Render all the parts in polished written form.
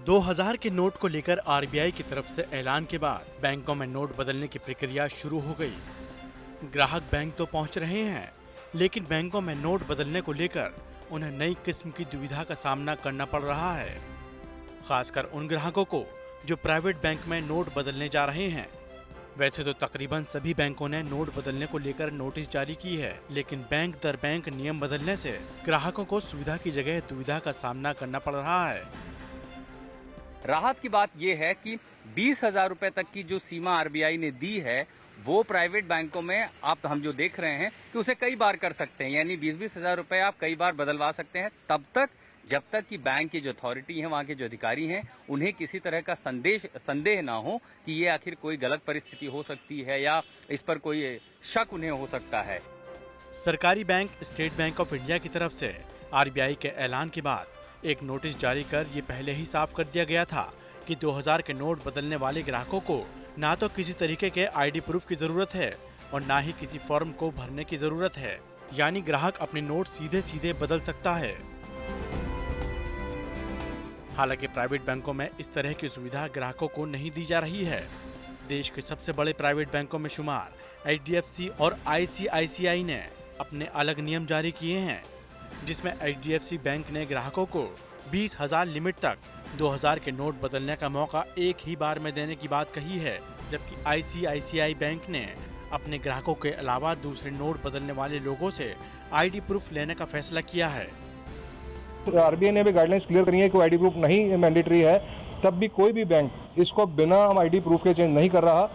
2000 के नोट को लेकर आरबीआई की तरफ से ऐलान के बाद बैंकों में नोट बदलने की प्रक्रिया शुरू हो गई। ग्राहक बैंक तो पहुंच रहे हैं, लेकिन बैंकों में नोट बदलने को लेकर उन्हें नई किस्म की दुविधा का सामना करना पड़ रहा है। खासकर उन ग्राहकों को जो प्राइवेट बैंक में नोट बदलने जा रहे हैं। वैसे तो तकरीबन सभी बैंकों ने नोट बदलने को लेकर नोटिस जारी की है, लेकिन बैंक दर बैंक नियम बदलने से ग्राहकों को सुविधा की जगह दुविधा का सामना करना पड़ रहा है। राहत की बात यह है कि 20,000 रुपए तक की जो सीमा आरबीआई ने दी है वो प्राइवेट बैंकों में हम जो देख रहे हैं कि उसे कई बार कर सकते हैं, यानी 20-20 हजार रुपए आप कई बार बदलवा सकते हैं, तब तक जब तक कि बैंक की जो अथॉरिटी है, वहां के जो अधिकारी हैं, उन्हें किसी तरह का संदेह ना हो कि ये आखिर कोई गलत परिस्थिति हो सकती है या इस पर कोई शक उन्हें हो सकता है। सरकारी bank state bank of India की तरफ से आरबीआई के ऐलान के बाद एक नोटिस जारी कर ये पहले ही साफ कर दिया गया था कि 2000 के नोट बदलने वाले ग्राहकों को ना तो किसी तरीके के आईडी प्रूफ की जरूरत है और ना ही किसी फॉर्म को भरने की जरूरत है, यानी ग्राहक अपने नोट सीधे सीधे बदल सकता है। हालांकि प्राइवेट बैंकों में इस तरह की सुविधा ग्राहकों को नहीं दी जा रही है। देश के सबसे बड़े प्राइवेट बैंकों में शुमार एचडीएफसी और आईसीआईसीआई ने अपने अलग नियम जारी किए हैं, जिसमें एचडीएफसी बैंक ने ग्राहकों को 20,000 लिमिट तक 2000 के नोट बदलने का मौका एक ही बार में देने की बात कही है, जबकि आईसीआईसीआई बैंक ने अपने ग्राहकों के अलावा दूसरे नोट बदलने वाले लोगों से आईडी प्रूफ लेने का फैसला किया है। आरबीआई ने भी गाइडलाइंस क्लियर करी है कि आईडी प्रूफ नहीं मैंडेटरी है, तब भी कोई भी बैंक इसको बिना आईडी प्रूफ के चेंज नहीं कर रहा।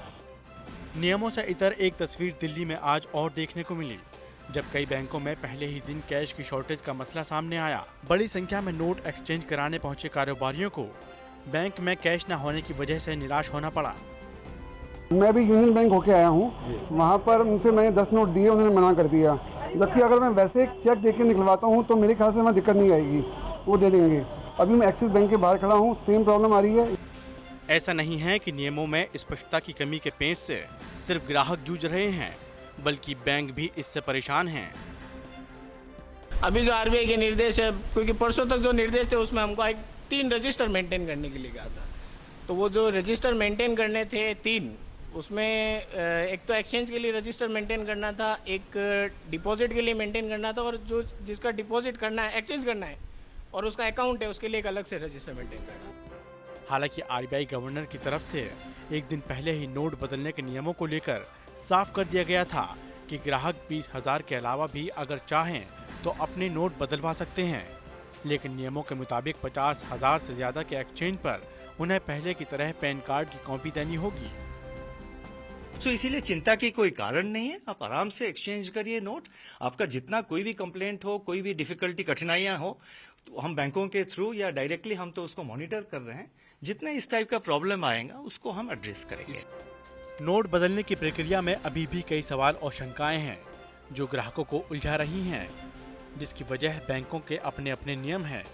नियमों से इतर एक तस्वीर दिल्ली में आज और देखने को मिली, जब कई बैंकों में पहले ही दिन कैश की शॉर्टेज का मसला सामने आया। बड़ी संख्या में नोट एक्सचेंज कराने पहुंचे कारोबारियों को बैंक में कैश न होने की वजह से निराश होना पड़ा। मैं भी यूनियन बैंक होके आया हूं, वहां पर उनसे मैंने 10 नोट दिए, उन्होंने मना कर दिया। जबकि अगर मैं वैसे एक चेक देके निकलवाता हूं तो मेरे ख्याल से वहाँ दिक्कत नहीं आएगी, वो दे देंगे। अभी मैं एक्सिस बैंक के बाहर खड़ा हूँ, सेम प्रॉब्लम आ रही है। ऐसा नहीं है कि नियमों में स्पष्टता की कमी के पेंच से सिर्फ ग्राहक जूझ रहे हैं, बल्कि बैंक भी इससे परेशान हैं। अभी जो आरबीआई के निर्देश है, क्योंकि परसों तक जो निर्देश थे उसमें हमको 3 रजिस्टर मेंटेन करने के लिए कहा था, तो वो जो रजिस्टर मेंटेन करने थे 3, उसमें एक तो एक्सचेंज के लिए रजिस्टर मेंटेन करना था, एक डिपॉजिट के लिए मेंटेन करना था, और जो जिसका डिपॉजिट करना है, एक्सचेंज करना है और उसका अकाउंट है, उसके लिए एक अलग से रजिस्टर मेंटेन करना। हालांकि आरबीआई गवर्नर की तरफ से एक दिन पहले ही नोट बदलने के नियमों को लेकर साफ कर दिया गया था कि ग्राहक 20,000 के अलावा भी अगर चाहें तो अपने नोट बदलवा सकते हैं, लेकिन नियमों के मुताबिक 50,000 से ज्यादा के एक्सचेंज पर उन्हें पहले की तरह पैन कार्ड की कॉपी देनी होगी। तो इसीलिए चिंता की कोई कारण नहीं है, आप आराम से एक्सचेंज करिए नोट। आपका जितना कोई भी कंप्लेंट हो, कोई भी डिफिकल्टी, कठिनाइयां हो, तो हम बैंकों के थ्रू या डायरेक्टली हम तो उसको मॉनिटर कर रहे हैं। जितना इस टाइप का प्रॉब्लम आएगा उसको हम एड्रेस करेंगे। नोट बदलने की प्रक्रिया में अभी भी कई सवाल और शंकाएं हैं जो ग्राहकों को उलझा रही हैं, जिसकी वजह बैंकों के अपने अपने नियम हैं।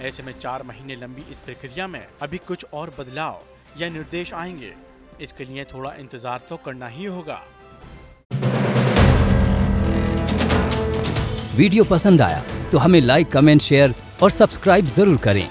ऐसे में 4 महीने लंबी इस प्रक्रिया में अभी कुछ और बदलाव या निर्देश आएंगे। इसके लिए थोड़ा इंतजार तो करना ही होगा। वीडियो पसंद आया तो हमें लाइक, कमेंट, शेयर और सब्सक्राइब जरूर करें।